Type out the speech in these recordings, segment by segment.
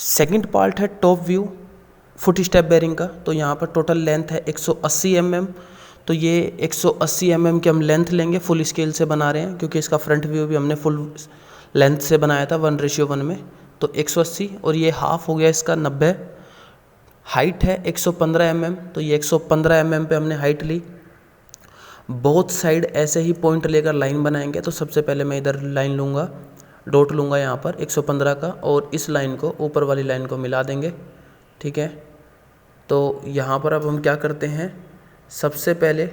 Second part है top view foot step bearing का। तो यहाँ पर टोटल लेंथ है 180 mm। तो ये 180 mm की हम लेंथ लेंगे, फुल स्केल से बना रहे हैं क्योंकि इसका फ्रंट व्यू भी हमने फुल लेंथ से बनाया था 1:1 में। तो 180 और ये हाफ हो गया इसका 90। हाइट है 115 mm। तो ये 115 mm पे हमने हाइट ली। बोथ साइड ऐसे ही पॉइंट लेकर लाइन बनाएंगे। तो सबसे पहले मैं इधर लाइन लूँगा, डॉट लूँगा यहाँ पर 115 का, और इस लाइन को ऊपर वाली लाइन को मिला देंगे। ठीक है, तो यहाँ पर अब हम क्या करते हैं, सबसे पहले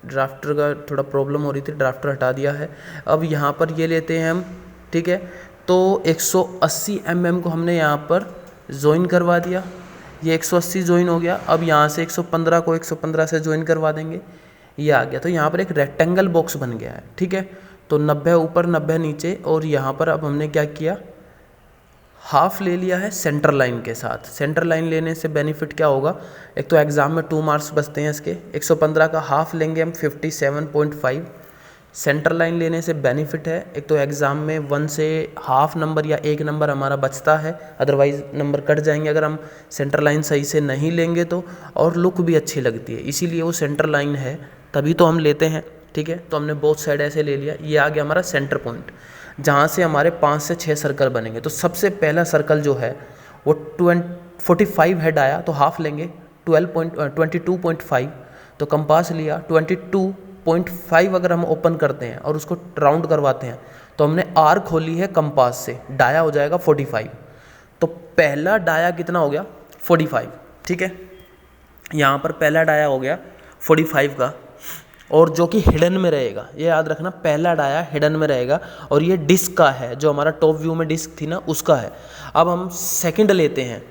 ड्राफ्टर का थोड़ा प्रॉब्लम हो रही थी, ड्राफ्टर हटा दिया है। अब यहाँ पर ये लेते हैं हम। ठीक है, तो 180 mm को हमने यहाँ पर ज्वाइन करवा दिया। ये 180 ज्वाइन हो गया। अब यहाँ से 115 को 115 से ज्वाइन करवा देंगे, ये आ गया। तो यहाँ पर एक रेक्टेंगल बॉक्स बन गया है। ठीक है, तो 90 ऊपर 90 नीचे, और यहाँ पर अब हमने क्या किया, हाफ ले लिया है सेंटर लाइन के साथ। सेंटर लाइन लेने से बेनिफिट क्या होगा, एक तो एग्ज़ाम में 2 मार्क्स बचते हैं इसके। 115 का हाफ लेंगे हम 57.5। सेंटर लाइन लेने से बेनिफिट है, एक तो एग्ज़ाम में 1 से हाफ नंबर या 1 नंबर हमारा बचता है, अदरवाइज़ नंबर कट जाएंगे अगर हम सेंटर लाइन सही से नहीं लेंगे तो, और लुक भी अच्छी लगती है, इसीलिए वो सेंटर लाइन है, तभी तो हम लेते हैं। ठीक है, तो हमने बोथ साइड ऐसे ले लिया। ये आ गया हमारा सेंटर पॉइंट, जहाँ से हमारे 5 से 6 सर्कल बनेंगे। तो सबसे पहला सर्कल जो है वो 45 हेड आया, तो हाफ लेंगे 22.5। तो कंपास लिया 22.5। अगर हम ओपन करते हैं और उसको राउंड करवाते हैं तो हमने आर खोली है कंपास से, डाया हो जाएगा 45। तो पहला डाया कितना हो गया, 45। ठीक है, यहाँ पर पहला डाया हो गया 45 का, और जो कि हिडन में रहेगा, ये याद रखना, पहला डाया हिडन में रहेगा, और ये डिस्क का है, जो हमारा टॉप व्यू में डिस्क थी ना उसका है। अब हम सेकंड लेते हैं।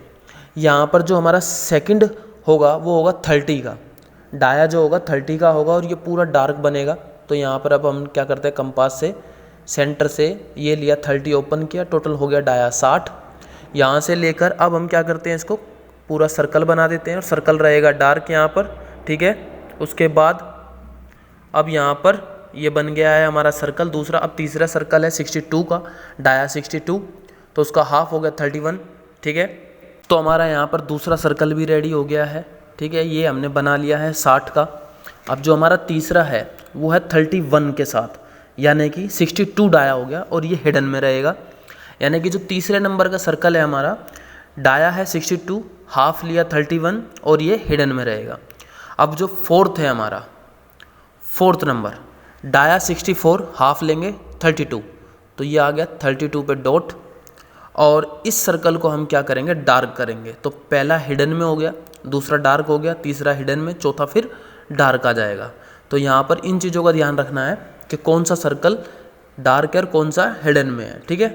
यहाँ पर जो हमारा सेकंड होगा वो होगा 30 का, डाया जो होगा 30 का होगा, और ये पूरा डार्क बनेगा। तो यहाँ पर अब हम क्या करते हैं, कंपास से सेंटर से ये लिया 30 ओपन किया, टोटल हो गया डाया 60। यहाँ से लेकर अब हम क्या करते हैं, इसको पूरा सर्कल बना देते हैं, और सर्कल रहेगा डार्क यहाँ पर। ठीक है, उसके बाद अब यहाँ पर ये बन गया है हमारा सर्कल दूसरा। अब तीसरा सर्कल है 62 का, डाया 62, तो उसका हाफ हो गया 31। ठीक है, तो हमारा यहाँ पर दूसरा सर्कल भी रेडी हो गया है। ठीक है, ये हमने बना लिया है 60 का। अब जो हमारा तीसरा है वो है 31 के साथ, यानी कि 62 डाया हो गया, और ये हिडन में रहेगा। यानी कि जो तीसरे नंबर का सर्कल है हमारा, डाया है 62, हाफ लिया 31, और ये हिडन में रहेगा। अब जो फोर्थ है हमारा, फोर्थ नंबर, डाया 64, हाफ लेंगे 32, तो ये आ गया 32 पे डॉट। और इस सर्कल को हम क्या करेंगे, डार्क करेंगे। तो पहला हिडन में हो गया, दूसरा डार्क हो गया, तीसरा हिडन में, चौथा फिर डार्क आ जाएगा। तो यहाँ पर इन चीज़ों का ध्यान रखना है कि कौन सा सर्कल डार्क है और कौन सा हिडन में है। ठीक है,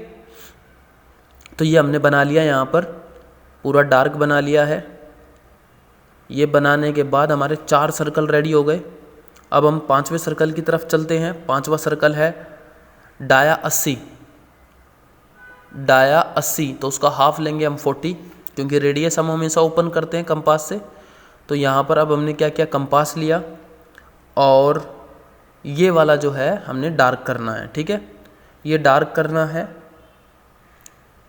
तो ये हमने बना लिया, यहाँ पर पूरा डार्क बना लिया है। ये बनाने के बाद हमारे 4 सर्कल रेडी हो गए। अब हम 5वें सर्कल की तरफ चलते हैं। 5वां सर्कल है डाया 80, डाया 80, तो उसका हाफ लेंगे हम 40, क्योंकि रेडियस हम हमेशा ओपन करते हैं कंपास से। तो यहाँ पर अब हमने क्या किया, कंपास लिया, और ये वाला जो है हमने डार्क करना है। ठीक है, ये डार्क करना है।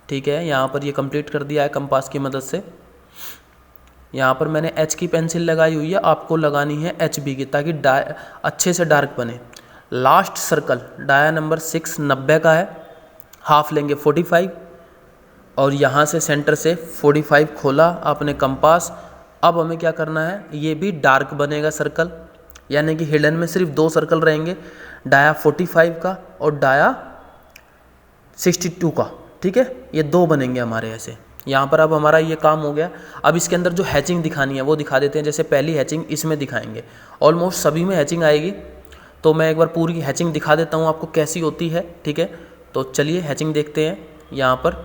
ठीक है, यहाँ पर ये कंप्लीट कर दिया है कंपास की मदद से। यहाँ पर मैंने एच की पेंसिल लगाई हुई है, आपको लगानी है HB की, ताकि अच्छे से डार्क बने। लास्ट सर्कल डाया नंबर 6 90 का है, हाफ लेंगे 45, और यहाँ से सेंटर से 45 खोला आपने कंपास। अब हमें क्या करना है, ये भी डार्क बनेगा सर्कल, यानी कि हिडन में सिर्फ 2 सर्कल रहेंगे, डाया 45 का और डाया 62 का। ठीक है, ये 2 बनेंगे हमारे ऐसे। यहाँ पर अब हमारा ये काम हो गया। अब इसके अंदर जो हैचिंग दिखानी है वो दिखा देते हैं। जैसे पहली हैचिंग इसमें दिखाएंगे, ऑलमोस्ट सभी में हैचिंग आएगी, तो मैं एक बार पूरी हैचिंग दिखा देता हूँ आपको कैसी होती है। ठीक है, तो चलिए हैचिंग देखते हैं। यहाँ पर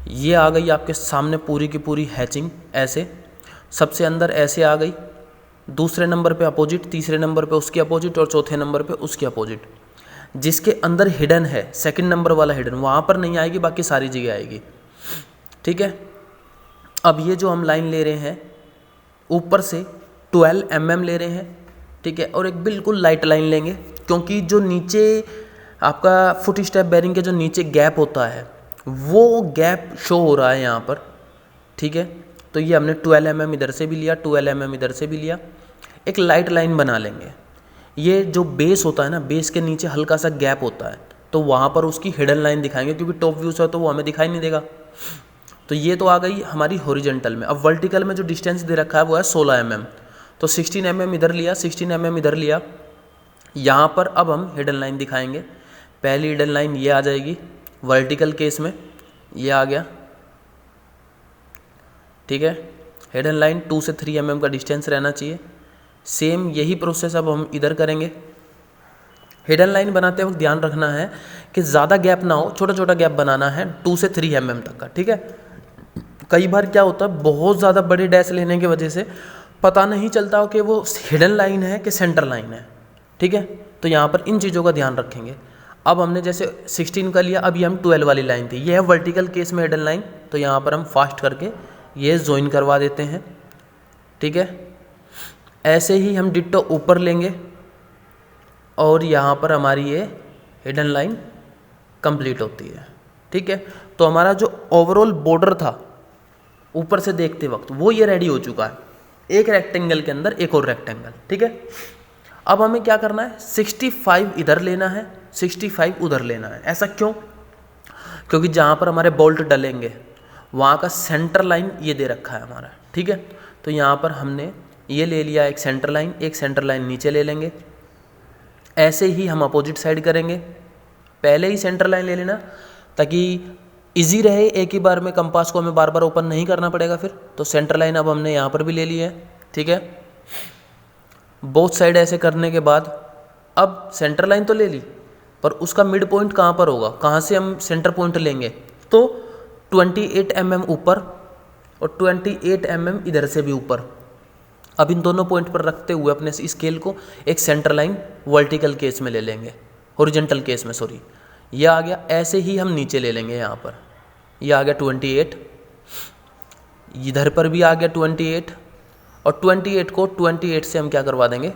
ये आ गई आपके सामने पूरी की पूरी हैचिंग, ऐसे सबसे अंदर ऐसे आ गई, दूसरे नंबर पे अपोजिट, तीसरे नंबर पे उसके अपोजिट, और चौथे नंबर पे उसके अपोजिट। जिसके अंदर हिडन है, सेकंड नंबर वाला हिडन, वहाँ पर नहीं आएगी, बाकी सारी जगह आएगी। ठीक है, अब ये जो हम लाइन ले रहे हैं ऊपर से 12 mm ले रहे हैं। ठीक है, और एक बिल्कुल लाइट लाइन लेंगे, क्योंकि जो नीचे आपका फुट स्टेप बेरिंग के जो नीचे गैप होता है वो गैप शो हो रहा है यहाँ पर, ठीक है। तो ये हमने 12 mm इधर से भी लिया, 12 mm इधर से भी लिया। एक लाइट लाइन बना लेंगे। ये जो बेस होता है ना, बेस के नीचे हल्का सा गैप होता है, तो वहाँ पर उसकी हिडन लाइन दिखाएंगे, क्योंकि टॉप व्यू से तो वो हमें दिखाई नहीं देगा। तो ये तो आ गई हमारी हॉरिजॉन्टल में। अब वर्टिकल में जो डिस्टेंस दे रखा है वो है 16 mm। तो 16 mm इधर लिया, 16 mm इधर लिया। यहाँ पर अब हम हिडन लाइन दिखाएंगे। पहली हिडन लाइन ये आ जाएगी वर्टिकल केस में, ये आ गया, ठीक है। हिडन लाइन 2 से 3 mm का डिस्टेंस रहना चाहिए। सेम यही प्रोसेस अब हम इधर करेंगे। हिडन लाइन बनाते वक्त ध्यान रखना है कि ज़्यादा गैप ना हो, छोटा छोटा गैप बनाना है 2 से 3 mm तक का, ठीक है। कई बार क्या होता है, बहुत ज़्यादा बड़े डैश लेने की वजह से पता नहीं चलता हो कि वो हिडन लाइन है कि सेंटर लाइन है, ठीक है। तो यहाँ पर इन चीज़ों का ध्यान रखेंगे। अब हमने जैसे 16 का लिया, अब ये हम 12 वाली लाइन थी, ये है वर्टिकल केस में हिडन लाइन। तो यहाँ पर हम फास्ट करके ये ज्वाइन करवा देते हैं, ठीक है। ऐसे ही हम डिट्टो ऊपर लेंगे और यहाँ पर हमारी ये हिडन लाइन कंप्लीट होती है, ठीक है। तो हमारा जो ओवरऑल बॉर्डर था ऊपर से देखते वक्त वो ये रेडी हो चुका है, एक रेक्टेंगल के अंदर एक और रेक्टेंगल, ठीक है। अब हमें क्या करना है, 65 इधर लेना है, 65 उधर लेना है। ऐसा क्यों? क्योंकि जहाँ पर हमारे बोल्ट डलेंगे वहाँ का सेंटर लाइन ये दे रखा है हमारा, ठीक है। तो यहाँ पर हमने ये ले लिया एक सेंटर लाइन, एक सेंटर लाइन नीचे ले लेंगे। ऐसे ही हम अपोजिट साइड करेंगे। पहले ही सेंटर लाइन ले लेना ताकि इजी रहे, एक ही बार में कंपास को हमें बार बार ओपन नहीं करना पड़ेगा फिर। तो सेंटर लाइन अब हमने यहाँ पर भी ले ली है, ठीक है। बोथ साइड ऐसे करने के बाद अब सेंटर लाइन तो ले ली, पर उसका मिड पॉइंट कहाँ पर होगा, कहाँ से हम सेंटर पॉइंट लेंगे? तो 28 mm ऊपर और 28 mm इधर से भी ऊपर। अब इन दोनों पॉइंट पर रखते हुए अपने स्केल को एक सेंटर लाइन वर्टिकल केस में ले लेंगे, हॉरिजॉन्टल केस में सॉरी, ये आ गया। ऐसे ही हम नीचे ले लेंगे, यहाँ पर ये आ गया 28, इधर पर भी आ गया 28, और 28 को 28 से हम क्या करवा देंगे,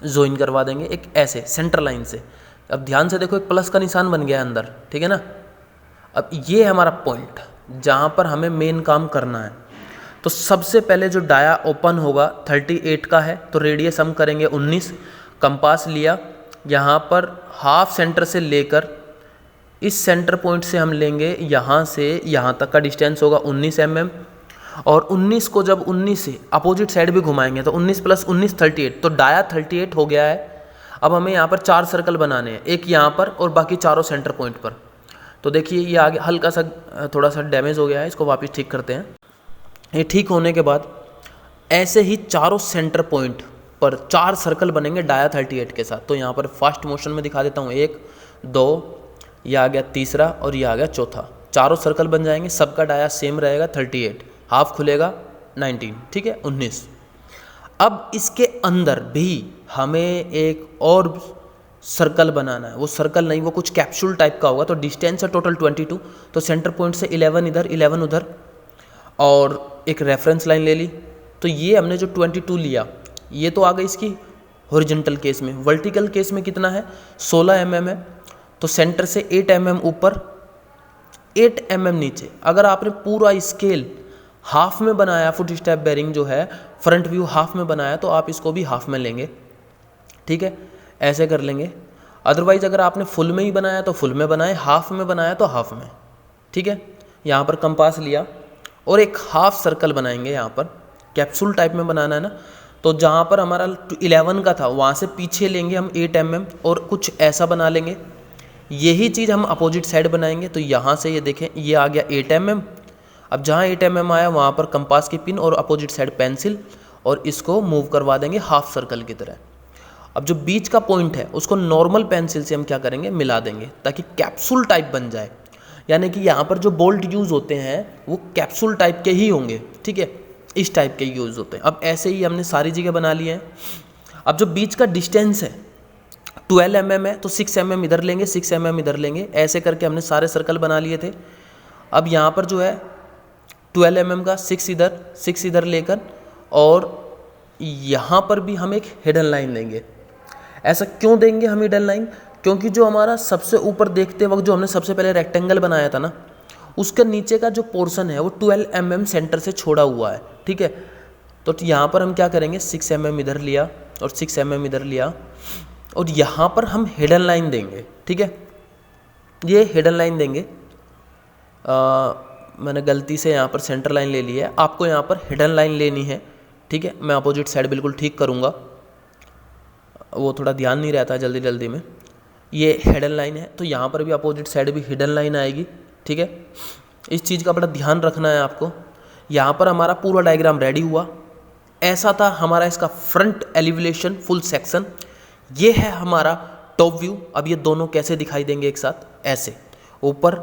ज्वाइन करवा देंगे एक ऐसे सेंटर लाइन से। अब ध्यान से देखो, एक प्लस का निशान बन गया अंदर, ठीक है ना। अब ये है हमारा पॉइंट जहाँ पर हमें मेन काम करना है। तो सबसे पहले जो डाया ओपन होगा 38 का है, तो रेडियस हम करेंगे 19। कंपास लिया, यहाँ पर हाफ सेंटर से लेकर इस सेंटर पॉइंट से हम लेंगे यहाँ से यहाँ तक का डिस्टेंस होगा 19 mm। और 19 को जब 19 से अपोजिट साइड भी घुमाएंगे तो 19 + 19 38, तो डाया 38 हो गया है। अब हमें यहाँ पर 4 सर्कल बनाने हैं, एक यहाँ पर और बाकी चारों सेंटर पॉइंट पर। तो देखिए ये आगे हल्का सा थोड़ा सा डैमेज हो गया है, इसको वापस ठीक करते हैं। ये ठीक होने के बाद ऐसे ही चारों सेंटर पॉइंट पर 4 सर्कल बनेंगे डाया 38 के साथ। तो यहाँ पर फास्ट मोशन में दिखा देता हूँ, 1 2, ये आ गया तीसरा और ये आ गया चौथा। चारों सर्कल बन जाएंगे, सबका डाया सेम रहेगा 38, हाफ खुलेगा 19, ठीक है 19। अब इसके अंदर भी हमें एक और सर्कल बनाना है। वो सर्कल नहीं, वो कुछ कैप्सूल टाइप का होगा। तो डिस्टेंस है टोटल 22, तो सेंटर पॉइंट से 11 इधर 11 उधर और एक रेफरेंस लाइन ले ली। तो ये हमने जो 22 लिया ये तो आ गई इसकी हॉरिजॉन्टल केस में। वर्टिकल केस में कितना है, 16 mm है। तो सेंटर से 8 mm ऊपर 8 mm नीचे। अगर आपने पूरा स्केल हाफ में बनाया, फुट स्टेप बेरिंग जो है फ्रंट व्यू हाफ में बनाया, तो आप इसको भी हाफ में लेंगे, ठीक है, ऐसे कर लेंगे। अदरवाइज अगर आपने फुल में ही बनाया तो फुल में बनाए, हाफ में बनाया तो हाफ में, ठीक है। यहाँ पर कंपास लिया और एक हाफ सर्कल बनाएंगे, यहाँ पर कैप्सूल टाइप में बनाना है ना। तो जहाँ पर हमारा 11 का था वहाँ से पीछे लेंगे हम 8 mm और कुछ ऐसा बना लेंगे। यही चीज़ हम अपोजिट साइड बनाएंगे। तो यहाँ से ये देखें, ये आ गया 8 mm। अब जहाँ 8 mm आया वहाँ पर कंपास की पिन और अपोजिट साइड पेंसिल, और इसको मूव करवा देंगे हाफ सर्कल की तरह। अब जो बीच का पॉइंट है उसको नॉर्मल पेंसिल से हम क्या करेंगे, मिला देंगे ताकि कैप्सूल टाइप बन जाए। यानी कि यहाँ पर जो बोल्ट यूज़ होते हैं वो कैप्सूल टाइप के ही होंगे, ठीक है, इस टाइप के यूज़ होते हैं। अब ऐसे ही हमने सारी जगह बना लिए हैं। अब जो बीच का डिस्टेंस है 12 mm है, तो 6 mm इधर लेंगे, 6 mm इधर लेंगे। ऐसे करके हमने सारे सर्कल बना लिए थे। अब यहाँ पर जो है 12 mm का 6 इधर लेकर, और यहाँ पर भी हम एक हिडन लाइन लेंगे। ऐसा क्यों देंगे हम हिडन लाइन, क्योंकि जो हमारा सबसे ऊपर देखते वक्त जो हमने सबसे पहले रेक्टेंगल बनाया था ना, उसका नीचे का जो पोर्शन है वो 12 mm सेंटर से छोड़ा हुआ है, ठीक है। तो यहाँ पर हम क्या करेंगे, 6 mm इधर लिया और 6 mm इधर लिया, और यहाँ पर हम हिडन लाइन देंगे, ठीक है। ये हिडन लाइन देंगे, मैंने गलती से यहाँ पर सेंटर लाइन ले ली है, आपको यहाँ पर हिडन लाइन लेनी है, ठीक है। मैं अपोजिट साइड बिल्कुल ठीक करूँगा, वो थोड़ा ध्यान नहीं रहता जल्दी जल्दी में। ये हिडन लाइन है, तो यहाँ पर भी अपोजिट साइड भी हिडन लाइन आएगी, ठीक है। इस चीज़ का बड़ा ध्यान रखना है आपको। यहाँ पर हमारा पूरा डायग्राम रेडी हुआ, ऐसा था हमारा इसका फ्रंट एलिवेशन फुल सेक्शन। ये है हमारा टॉप व्यू। अब ये दोनों कैसे दिखाई देंगे एक साथ, ऐसे ऊपर